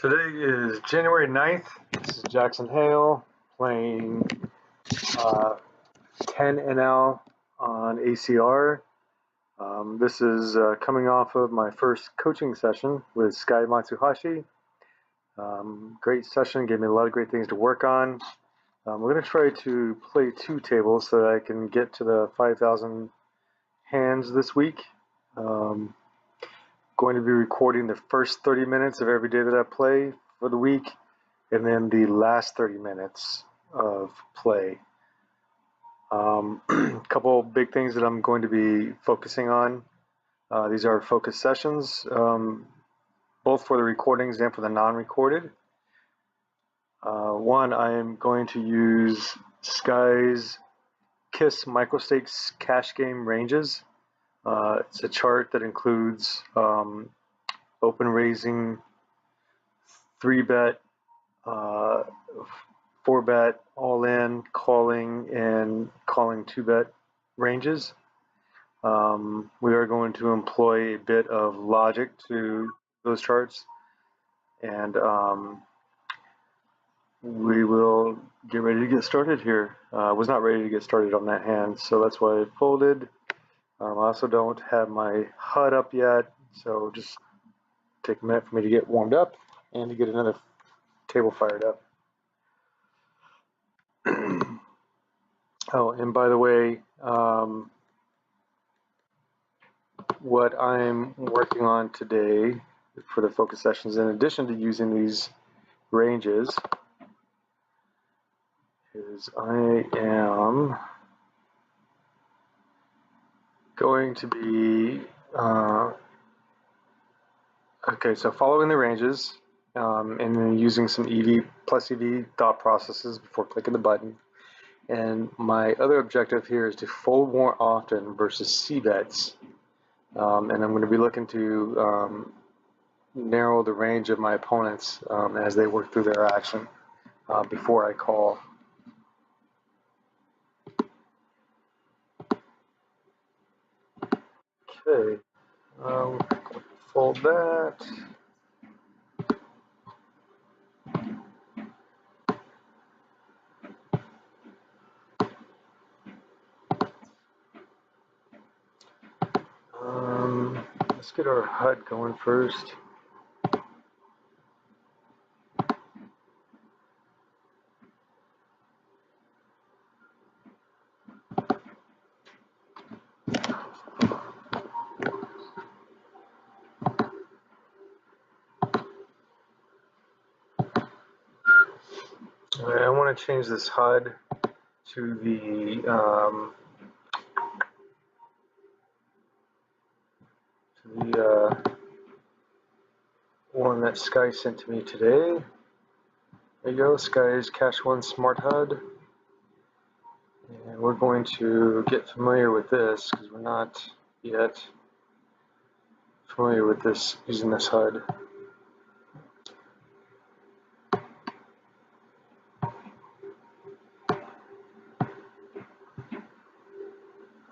Today is January 9th. This is Jackson Hale playing 10 NL on ACR. This is coming off of my first coaching session with Sky Matsuhashi. Great session, gave me a lot of great things to work on. We're going to try to play 2 tables so that I can get to the 5,000 hands this week. Going to be recording the first 30 minutes of every day that I play for the week, and then the last 30 minutes of play. A couple big things that I'm going to be focusing on. These are focus sessions, both for the recordings and for the non-recorded. One, I am going to use Sky's KISS Microstakes cash game ranges. It's a chart that includes open raising, 3-bet, 4-bet, all in, calling, and calling 2-bet ranges. We are going to employ a bit of logic to those charts, and we will get ready to get started here. I was not ready to get started on that hand, so that's why I folded. I also don't have my HUD up yet, so just take a minute for me to get warmed up and to get another table fired up. Oh, and by the way, what I'm working on today for the focus sessions, in addition to using these ranges, is I am going to be so following the ranges and then using some EV plus EV thought processes before clicking the button. And my other objective here is to fold more often versus C-bets. And I'm going to be looking to narrow the range of my opponents as they work through their action before I call. Okay, fold that. Let's get our HUD going first. I want to change this HUD to the one that Sky sent to me today. There you go, Sky's Cash One Smart HUD. And we're going to get familiar with this because we're not yet familiar with this using this HUD.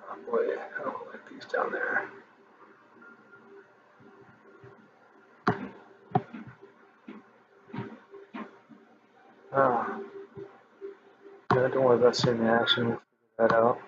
Oh boy, I don't like these down there. Yeah, don't worry about seeing the action. We'll figure that out.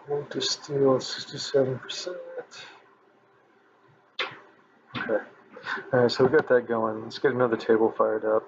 Fold to steal 67%. Okay. Alright, so we got that going. Let's get another table fired up.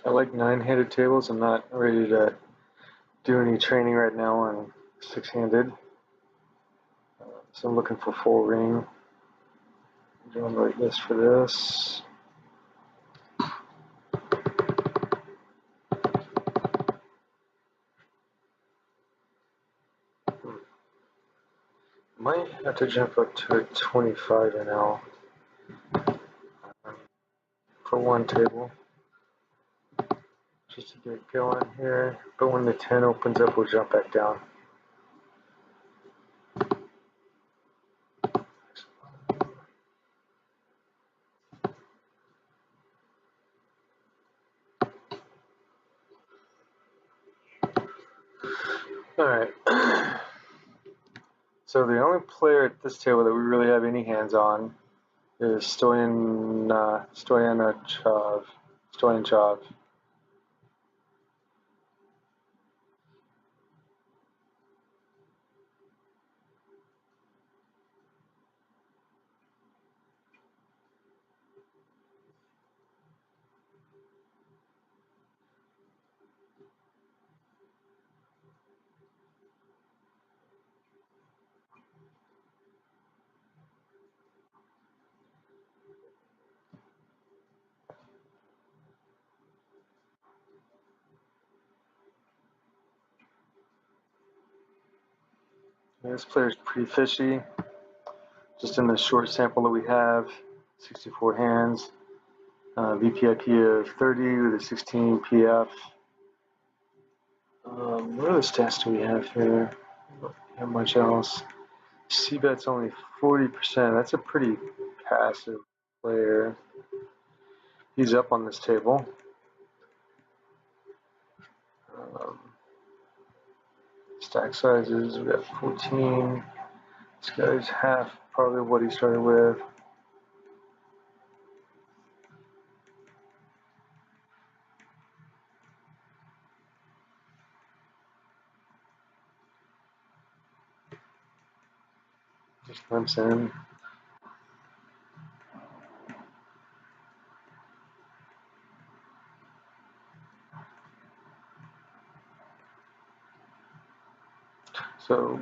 I like nine-handed tables. I'm not ready to do any training right now on six-handed. So I'm looking for full ring. I'm doing like this for this. Might have to jump up to a 25 NL for one table, just to get going here. But when the 10 opens up, we'll jump back down. Alright. So the only player at this table that we really have any hands on is Stoyanov. This player's pretty fishy. Just in the short sample that we have, 64 hands, VPIP of 30 with a 16 PF. What other stats do we have here? Not much else. C-bet's only 40%. That's a pretty passive player. He's up on this table. Stack sizes, we got 14. This guy's half probably what he started with. Just limps in. So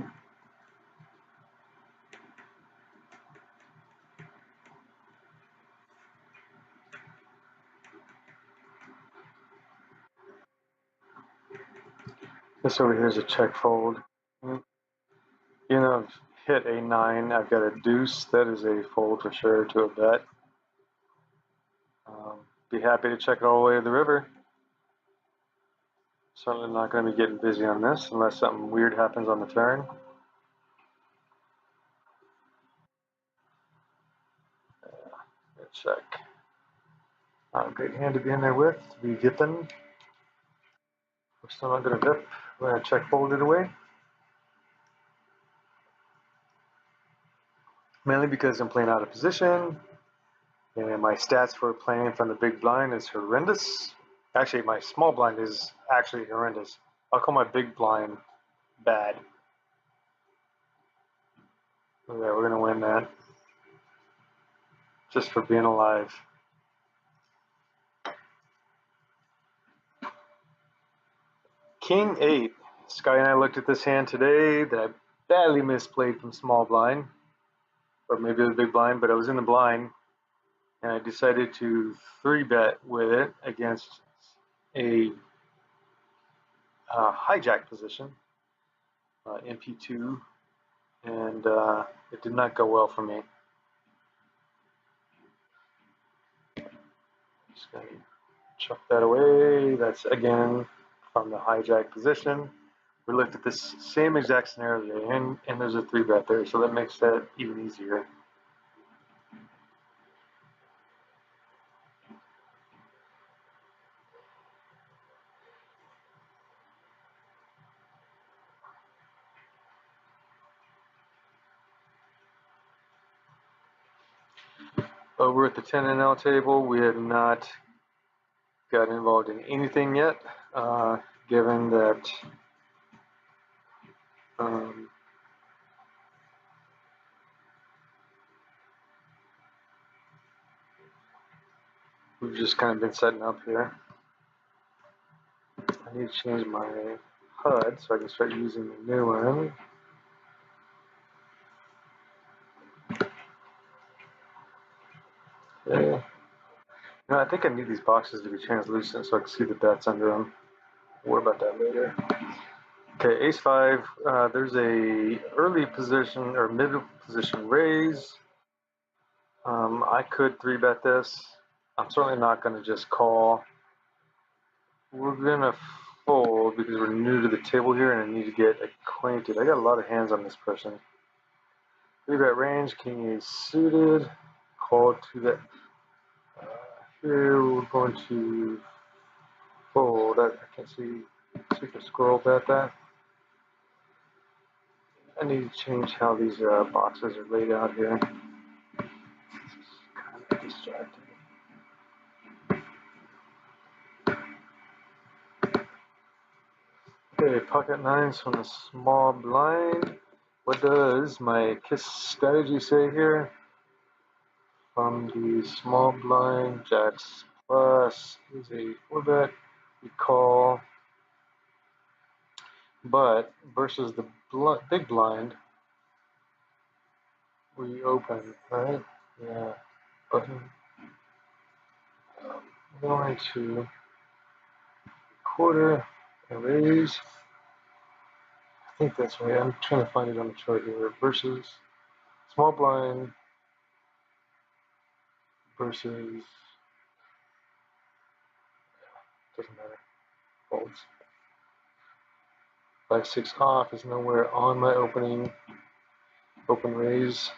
this over here is a check fold. You know, hit a 9. I've got a deuce. That is a fold for sure to a bet. Be happy to check it all the way to the river. Certainly not going to be getting busy on this unless something weird happens on the turn. Check. Not a great hand to be in there with, to be dipping. We're still not going to dip. We're going to check fold it away. Mainly because I'm playing out of position. And my stats for playing from the big blind is horrendous. Actually, my small blind is actually horrendous. I'll call my big blind bad. Okay, we're going to win that. Just for being alive. King 8. Sky and I looked at this hand today that I badly misplayed from small blind. Or maybe the big blind, but I was in the blind. And I decided to 3-bet with it against a hijack position, MP2, and it did not go well for me. Just going to chuck that away. That's again from the hijack position. We looked at this same exact scenario, and there's a 3-bet there, so that makes that even easier. Over at the 10 NL table, we have not got involved in anything yet, given that we've just kind of been setting up here. I need to change my HUD so I can start using the new one. Okay. No, I think I need these boxes to be translucent so I can see the bets under them. We'll worry about that later. Okay, ace five. There's a early position or mid position raise. I could 3-bet this. I'm certainly not going to just call. We're going to fold because we're new to the table here and I need to get acquainted. I got a lot of hands on this person. 3-bet range, king ace suited. Call to that. Here we're going to fold. I can't see super scroll bet that. I need to change how these boxes are laid out here. This is kind of distracting. Okay, pocket nines from the small blind. What does my KISS strategy say here? From the small blind, jacks plus is a 4-bet. We call, but versus the big blind, we open, right? Yeah, button. Going to quarter and raise. I think that's right. I'm trying to find it on the chart here. Versus small blind versus, doesn't matter, folds. 5-6 off is nowhere on my open raise.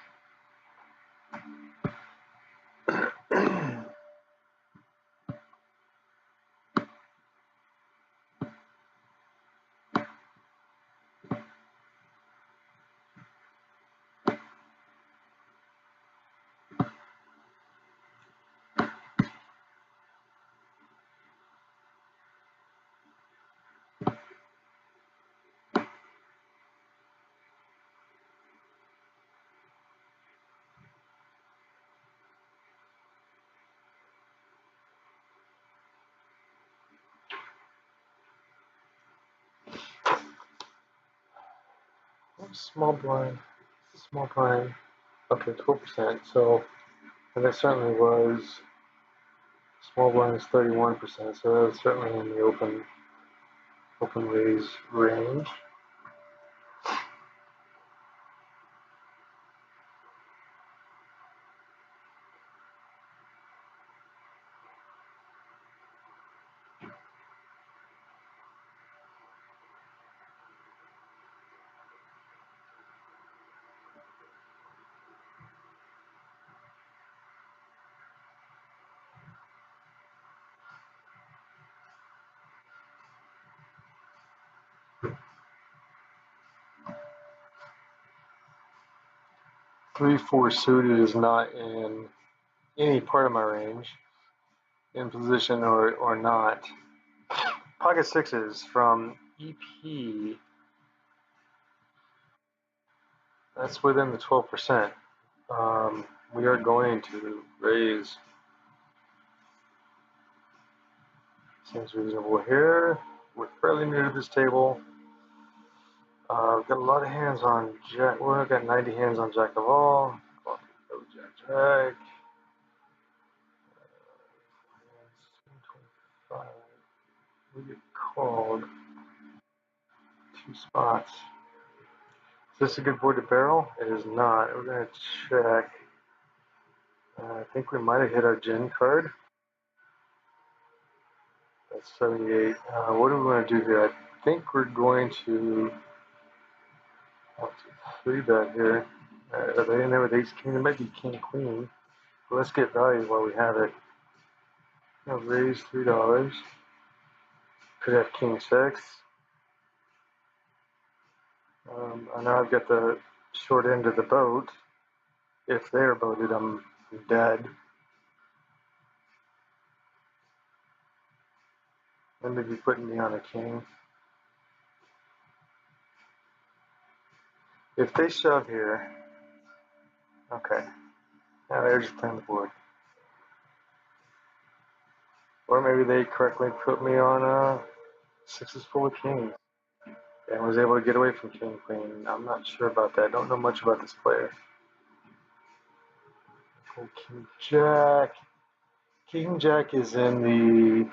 'Small blind, okay, 12%, so, and that certainly was, small blind is 31%, so that was certainly in the open raise range. Three, four suited is not in any part of my range, in position or not. Pocket sixes from EP, that's within the 12%. We are going to raise. Seems reasonable here. We're fairly new to this table. We've got a lot of hands on Jack. Well, I've got 90 hands on Jack of all. Go Jack, Jack. 25. We get called 2 spots. Is this a good board to barrel? It is not. We're going to check. I think we might have hit our gin card. That's 78. What do we want to do here? I think we're going to 3-bet here. Are they in there with ace king? It might be king queen. But let's get value while we have it. I'll raise $3. Could have king 6. I know I've got the short end of the boat. If they're boated, I'm dead. Then they'd be putting me on a king. If they shove here, okay. Now they're just playing the board. Or maybe they correctly put me on a Six is full of kings. And was able to get away from king queen. I'm not sure about that. I don't know much about this player. Oh, king jack. King jack is in the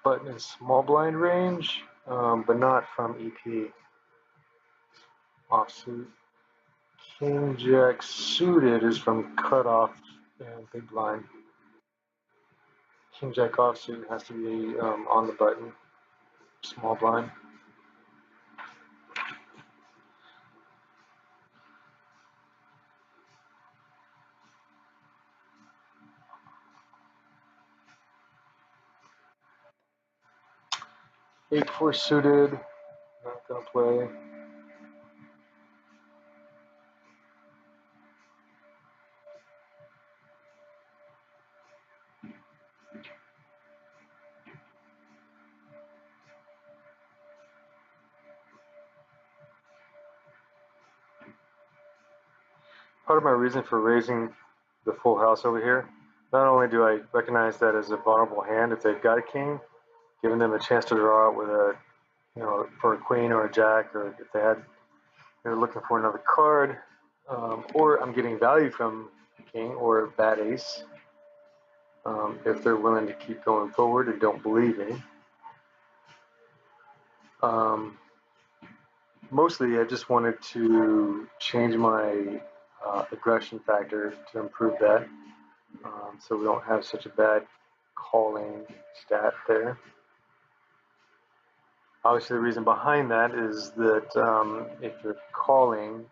button and small blind range, but not from EP. Offsuit. King jack suited is from cutoff and big blind. King jack offsuit has to be on the button, small blind. Eight four suited, not gonna play. Part of my reason for raising the full house over here, not only do I recognize that as a vulnerable hand if they've got a king, giving them a chance to draw out with a, for a queen or a jack, or if they're looking for another card, or I'm getting value from a king or a bad ace, if they're willing to keep going forward and don't believe me. Mostly, I just wanted to change my aggression factor to improve that, so we don't have such a bad calling stat there. Obviously, the reason behind that is that if you're calling,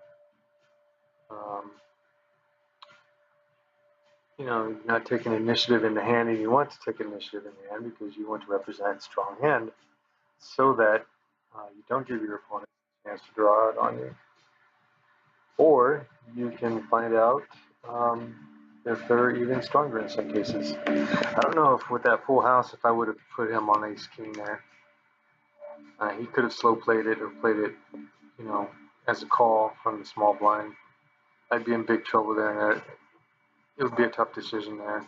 you're not taking initiative in the hand, and you want to take initiative in the hand because you want to represent strong hand, so that you don't give your opponent a chance to draw out on you. Or you can find out if they're even stronger in some cases. I don't know if with that full house, if I would have put him on ace king there. He could have slow played it or played it, as a call from the small blind. I'd be in big trouble there, and it would be a tough decision there.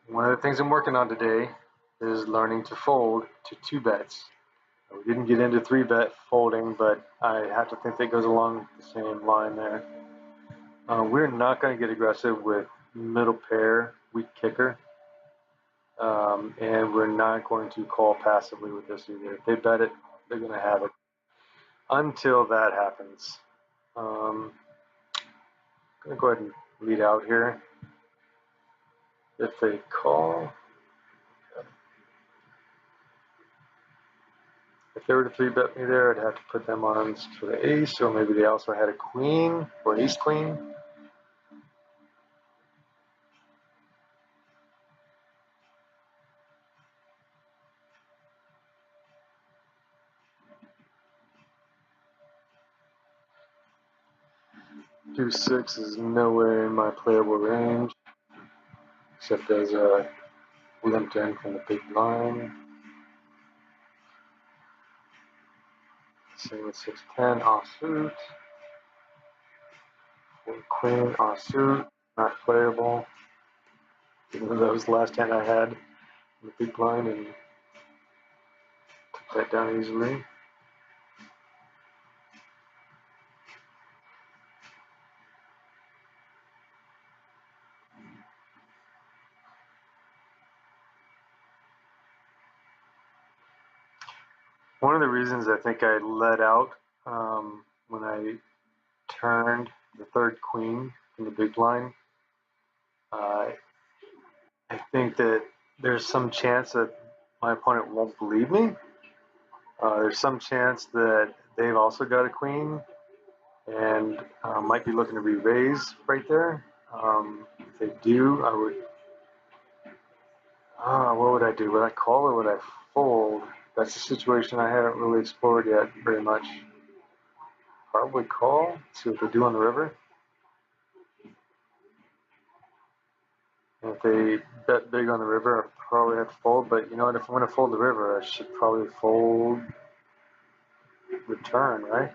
One of the things I'm working on today is learning to fold to 2-bets. We didn't get into 3-bet folding, but I have to think that goes along the same line there. We're not going to get aggressive with middle pair, weak kicker, and we're not going to call passively with this either. If they bet it, they're going to have it until that happens. I'm going to go ahead and lead out here. If they call, if they were to 3-bet me there, I'd have to put them on to the ace, or maybe they also had a queen or ace queen. Deuce 6 is nowhere in my playable range, except as a limped in from the big blind. Same with 6-10, offsuit. Queen, offsuit, not playable. Even though that was the last hand I had in the big blind and took that down easily. One of the reasons I think I let out when I turned the third queen in the big blind, I think that there's some chance that my opponent won't believe me. There's some chance that they've also got a queen and might be looking to re-raise right there. If they do, I would. What would I do? Would I call or would I fold? That's a situation I haven't really explored yet very much. Probably call. See what they do on the river. And if they bet big on the river, I probably have to fold. But you know what? If I'm going to fold the river, I should probably fold return, right?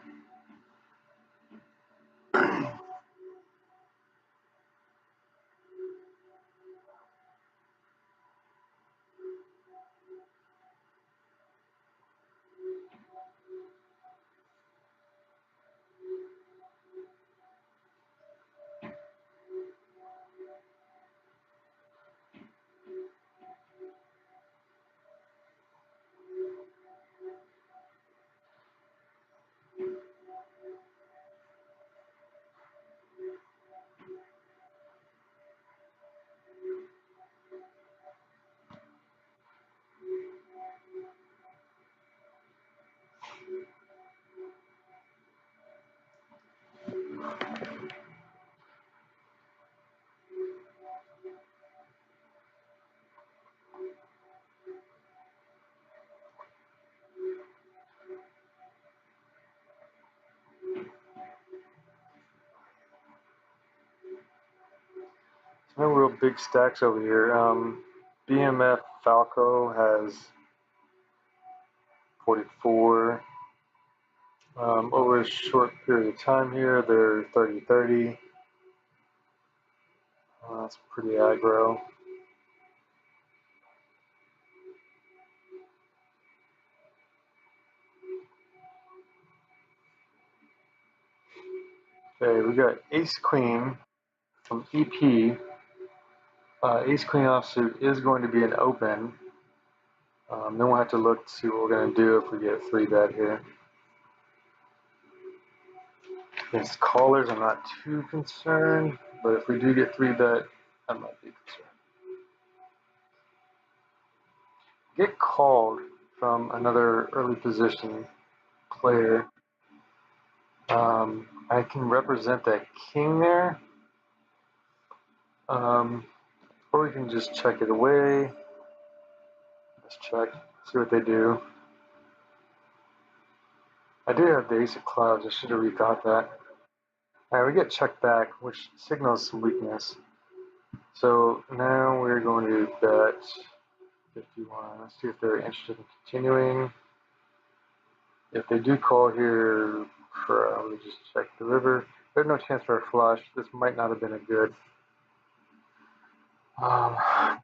big stacks over here. BMF Falco has 44. Over a short period of time here, they're 30-30. That's pretty aggro. Okay, we got Ace Queen from EP. Ace Queen offsuit is going to be an open. Then we'll have to look to see what we're going to do if we get 3-bet here. Against callers, I'm not too concerned, but if we do get 3-bet, I might be concerned. Get called from another early position player. I can represent that king there, or we can just check it away. Let's check, see what they do. I do have the ace of clubs. I should have rethought that. All right, we get checked back, which signals some weakness. So now we're going to bet 51. Let's see if they're interested in continuing. If they do call here, let me just check the river. There's no chance for a flush. This might not have been a good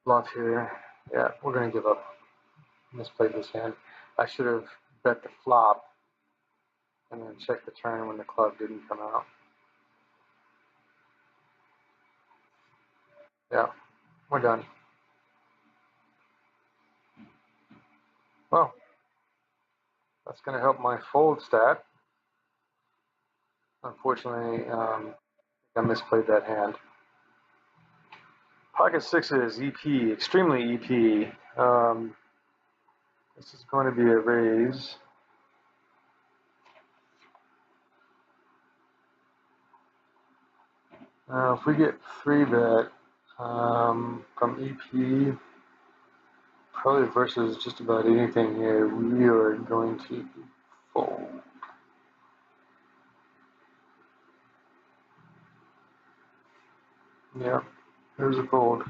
bluff here. Yeah, we're going to give up. Misplayed this hand. I should have bet the flop and then checked the turn when the club didn't come out. Yeah, we're done. Well, that's going to help my fold stat. Unfortunately, I misplayed that hand. Pocket sixes, EP, extremely EP. This is going to be a raise. Now, if we get 3-bet from EP, probably versus just about anything here, we are going to fold. Yeah, there's a fold.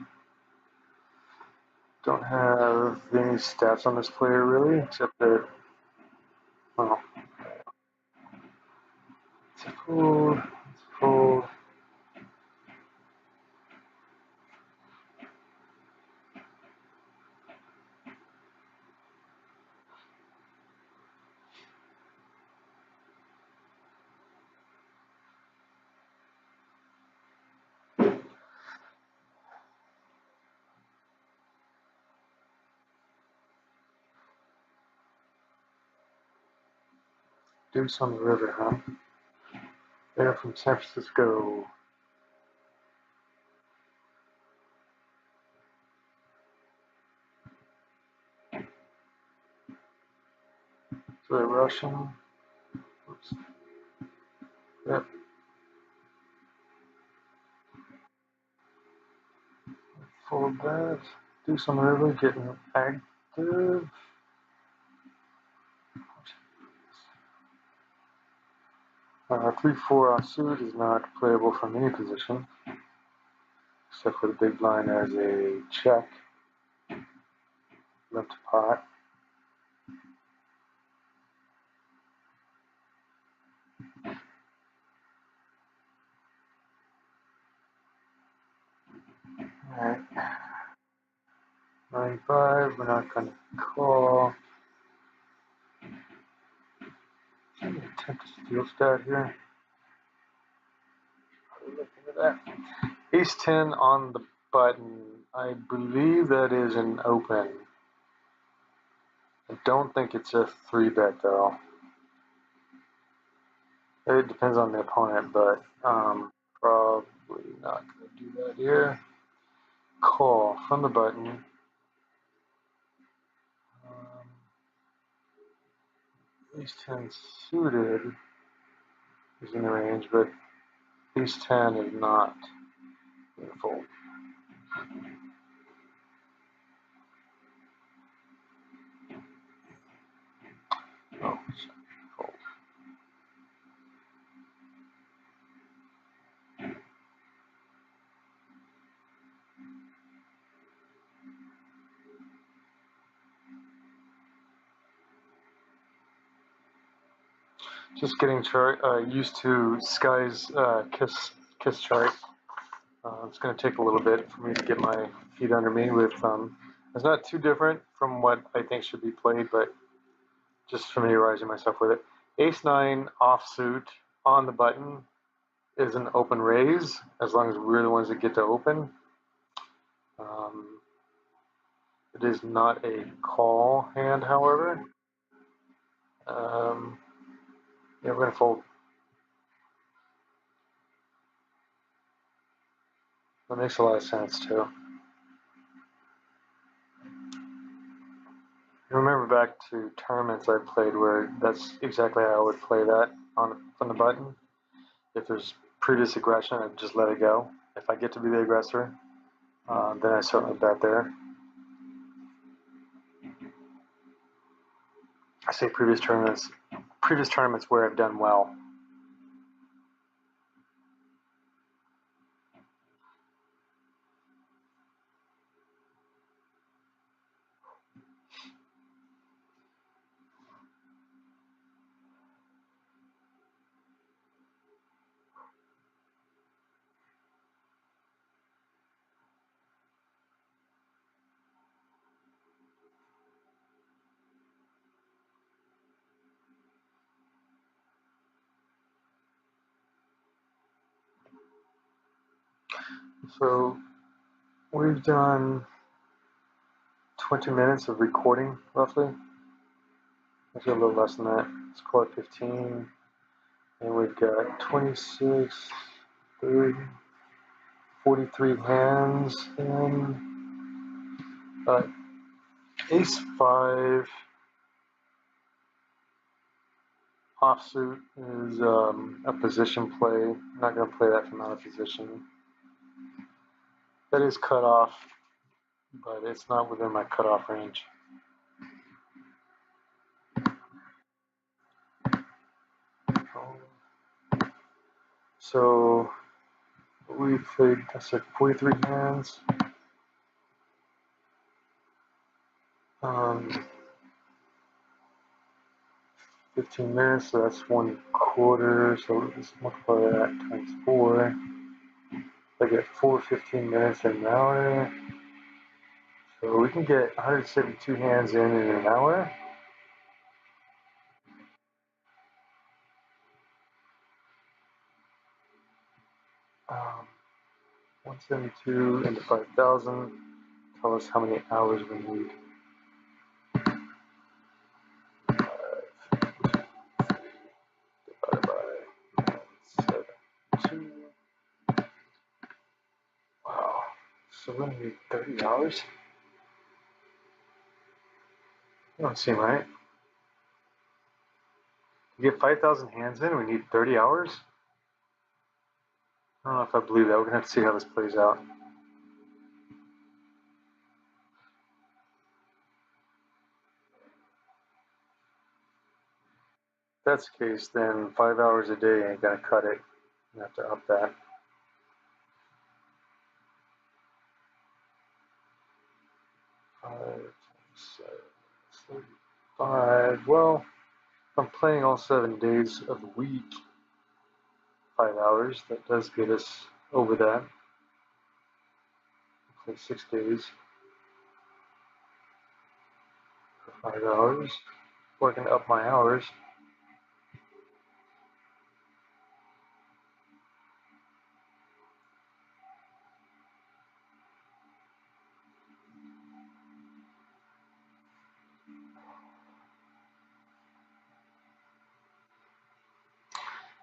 Don't have any stats on this player really, except that, well, it's a fold, it's a fold. Deuce on the river, huh? They're from San Francisco. So they're Russian. Oops. Yep. Fold that. Deuce on the river, getting active. 3-4 offsuit is not playable from any position, except for the big blind as a check. Left to pot. Alright. 9-5, we're not going to call. I'm going to attempt a steal stat here. Look into that. Ace 10 on the button. I believe that is an open. I don't think it's a 3-bet though. It depends on the opponent, but probably not going to do that here. Call from the button. Ace 10 suited is in the range, but Ace 10 is not in the fold. Oh, fold. Just getting used to Sky's KISS chart. It's going to take a little bit for me to get my feet under me with, it's not too different from what I think should be played, but just familiarizing myself with it. Ace-9 offsuit on the button is an open raise, as long as we're the ones that get to open. It is not a call hand, however. Yeah, we're going to fold. That makes a lot of sense, too. I remember back to tournaments I played where that's exactly how I would play that from the button. If there's previous aggression, I'd just let it go. If I get to be the aggressor, then I certainly bet there. I say previous tournaments where I've done well. So we've done 20 minutes of recording, roughly. Actually, a little less than that. Let's call it 15. And we've got 26, 30, 43 hands in. Ace-5 offsuit is a position play. I'm not going to play that from out of position. That is cut off, but it's not within my cutoff range. So we played, I said 43 hands. 15 minutes, so that's 1/4. So let's multiply that times 4. I get 4 15 minutes in an hour. So we can get 172 hands in an hour. Um, 172 into 5,000 tell us how many hours we need. 5 divided by 72. Wow. So we're going to need 30 hours? That don't seem right. To get 5,000 hands in, we need 30 hours? I don't know if I believe that. We're going to have to see how this plays out. If that's the case, then 5 hours a day ain't going to cut it. You have to up that. Well, if I'm playing all 7 days of the week, 5 hours, that does get us over that. Play 6 days for 5 hours. Working up my hours.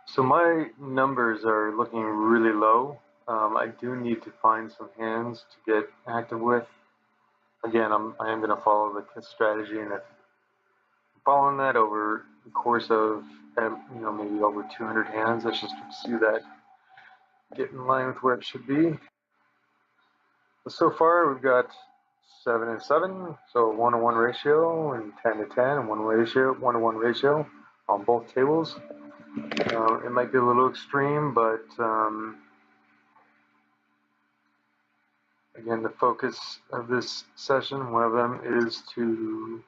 So my numbers are looking really low. I do need to find some hands to get active with. Again, I am going to follow the KISS strategy, and if I'm following that over the course of maybe over 200 hands, I should see that get in line with where it should be. But so far we've got 7 and 7, so 1-to-1 ratio, and 10 to 10, and 1-to-1 ratio on both tables. It might be a little extreme, but again, the focus of this session, one of them, is to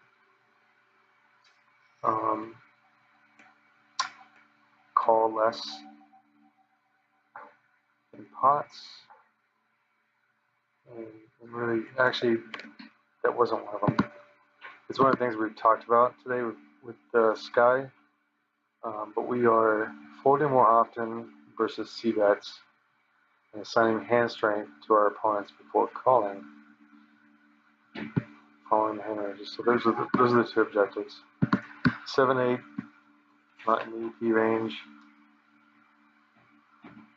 call less in pots. And really, actually, that wasn't one of them. It's one of the things we've talked about today with the Sky, but we are folding more often versus c-bets and assigning hand strength to our opponents before calling, following the hand ranges. So those are the two objectives. 7-8, not in the EP range.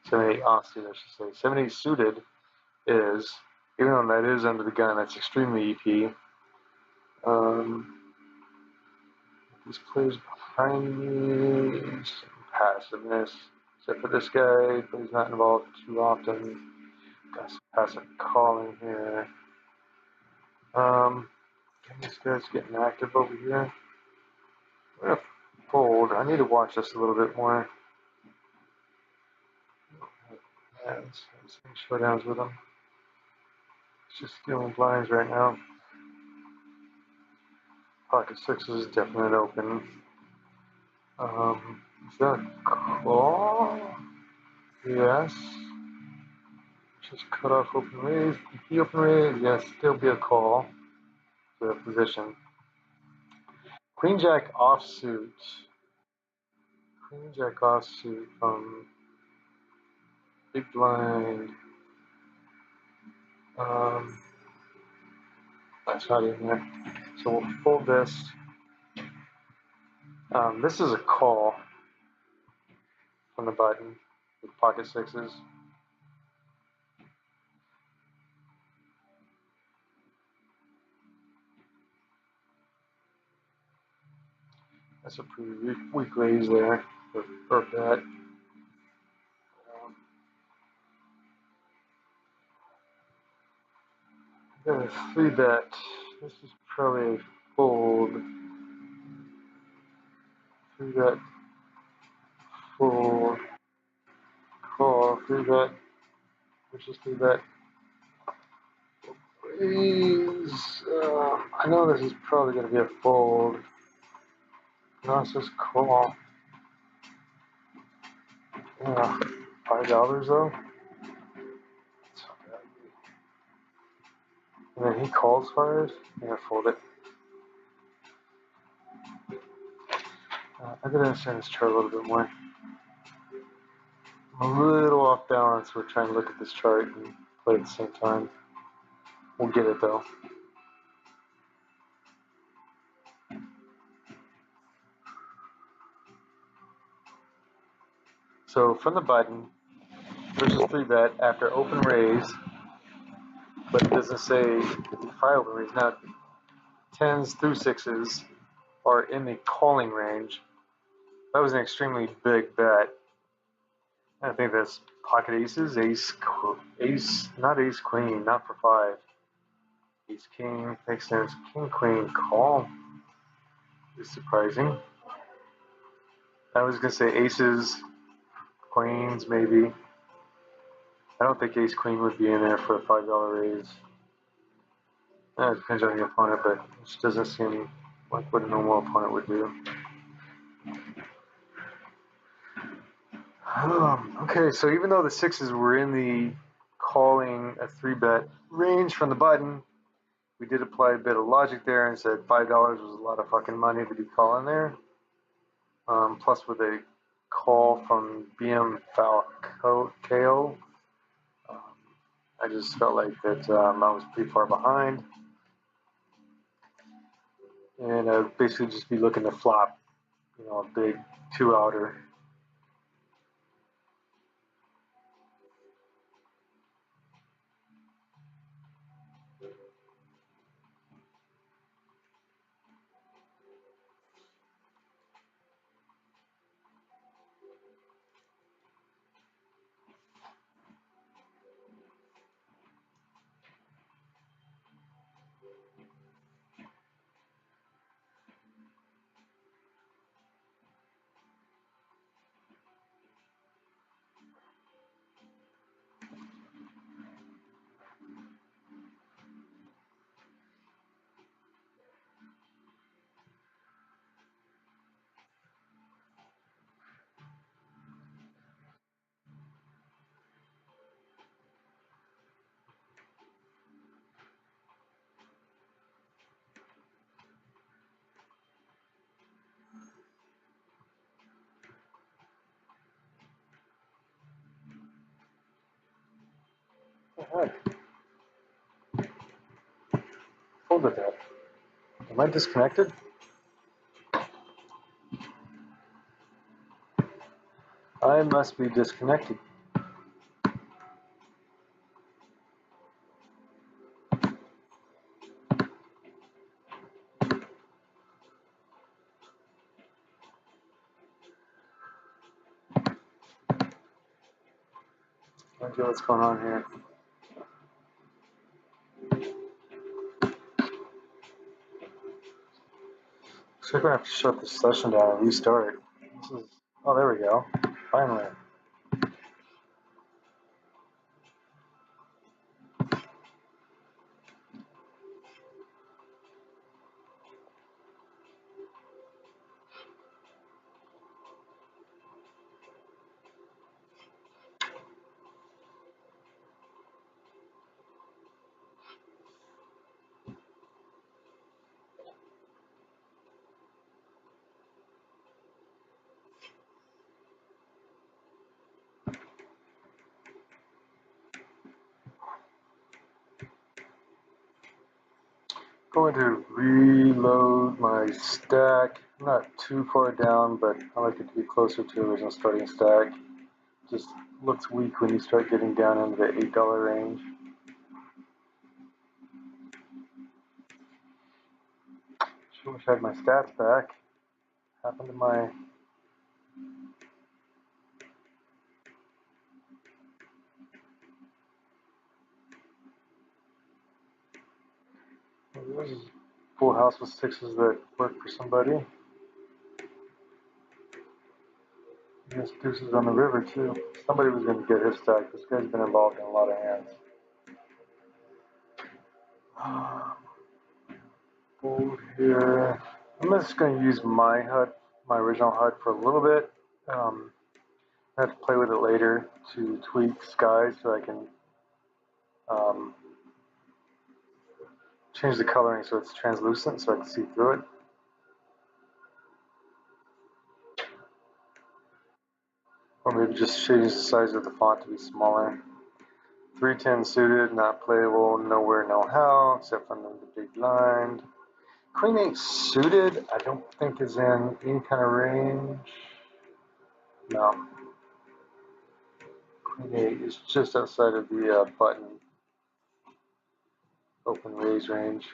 7-8 offsuit, I should say. 7-8 suited is, even though that is under the gun, that's extremely EP. These players behind me, some passiveness, except for this guy, but he's not involved too often. Got some passive calling here. This guy's getting active over here. I'm gonna fold. I need to watch this a little bit more. Yeah, some showdowns with him. He's just stealing blinds right now. Pocket sixes is definitely open. Is that a call? Yes. Just cut off open raise. EP open raise. Yes, still be a call to the position. Queen Jack offsuit. Queen Jack offsuit from big blind. That's not in there. So we'll fold this. This is a call from the button with pocket sixes. That's a pretty weak raise there for bet. Got a 3-bet. This is probably a fold. 3-bet, fold, call, 3-bet, which is 3-bet. Raise. I know this is probably going to be a fold. No, it says call. Yeah, $5 though. And then he calls fires. I'm gonna fold it. I gotta understand this chart a little bit more. I'm a little off balance. We're trying to look at this chart and play at the same time. We'll get it though. So from the button, versus 3-bet after open raise, but it doesn't say fire open raise. Now, 10s through 6s are in the calling range. That was an extremely big bet. I think that's pocket aces, ace, not ace queen, not for 5. Ace king makes sense. King queen call is surprising. I was gonna say aces, queens maybe. I don't think ace queen would be in there for a $5 raise. It depends on the opponent, but it just doesn't seem like what a normal opponent would do. Okay, so even though the 6s were in the calling a 3-bet range from the button, we did apply a bit of logic there and said $5 was a lot of fucking money to be calling there. Plus with a call from BM Falcao, I just felt like that I was pretty far behind. And I'd basically just be looking to flop, a big 2-outer. God. Folded that. Am I disconnected? I must be disconnected. Okay, what's going on here? So we're gonna have to shut this session down and restart. Oh, there we go. Finally. Going to reload my stack. I'm not too far down, but I like it to be closer to the original starting stack. Just looks weak when you start getting down into the $8 range. Sure wish I had my stats back. Happened to my there's a full house with sixes that work for somebody. Yes, deuces on the river too. Somebody was going to get his stack. This guy's been involved in a lot of hands. Fold here. I'm just going to use my HUD, my original HUD, for a little bit. I have to play with it later to tweak skies so I can change the coloring so it's translucent so I can see through it. Or maybe just changing the size of the font to be smaller. 310 suited, not playable, nowhere, no how, except from the big blind. Queen 8 suited, I don't think is in any kind of range. No. Queen 8 is just outside of the button open raise range.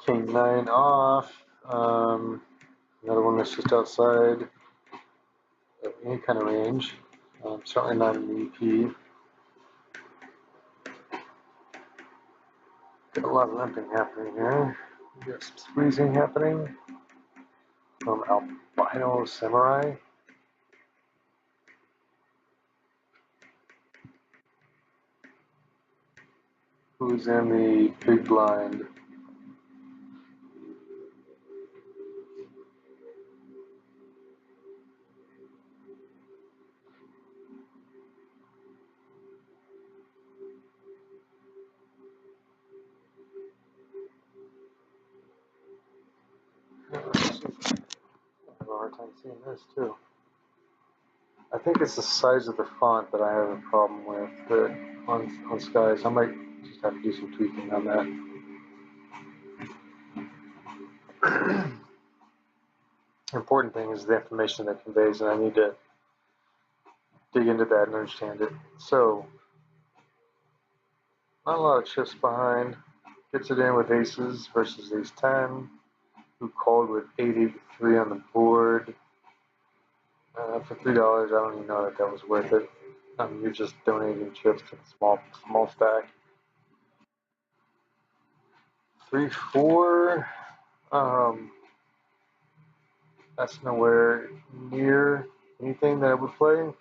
King 9 off. Another one that's just outside of any kind of range. Certainly not an EP. Got a lot of limping happening here. We got some squeezing happening from Albino Samurai. Who's in the big blind? I have a hard time seeing this too. I think it's the size of the font that I have a problem with on skies. I might just have to do some tweaking on that. The important thing is the information that conveys, and I need to dig into that and understand it. So, not a lot of chips behind. Gets it in with aces versus ace 10. Who called with 883 on the board. For $3, I don't even know that was worth it. You're just donating chips to the small stack. 3-4. That's nowhere near anything that I would play.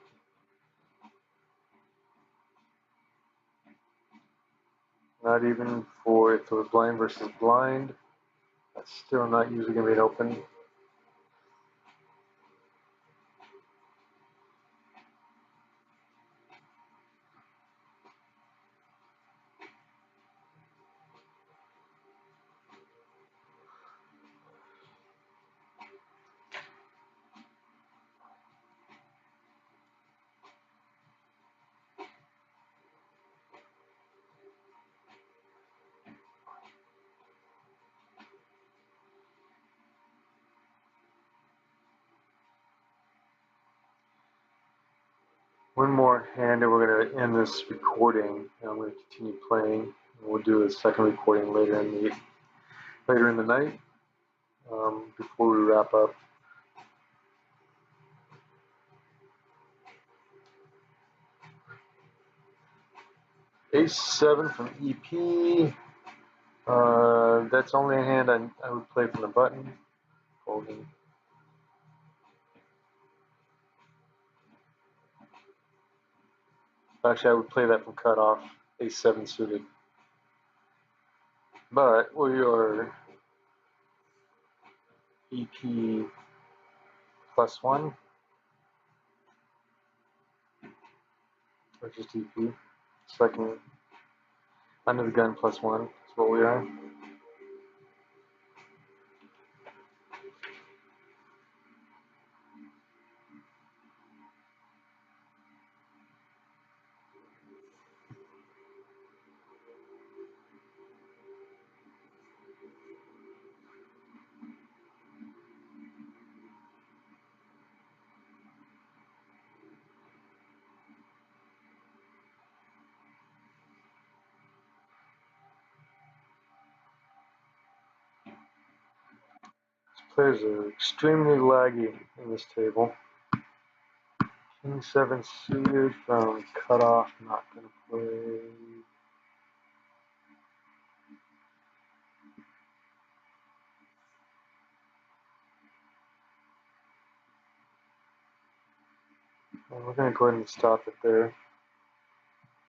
Not even for if it was blind versus blind. That's still not usually going to be an open. One more hand and we're going to end this recording. I'm going to continue playing. We'll do a second recording later in the night before we wrap up. Ace-7 from EP. That's only a hand I would play from the button. Folding. Actually, I would play that from cutoff. Ace-7 suited. But we are EP +1. Or just EP. Second under the gun +1 is what we are. Players are extremely laggy in this table. King-7 suited from cutoff, not going to play. We're going to go ahead and stop it there.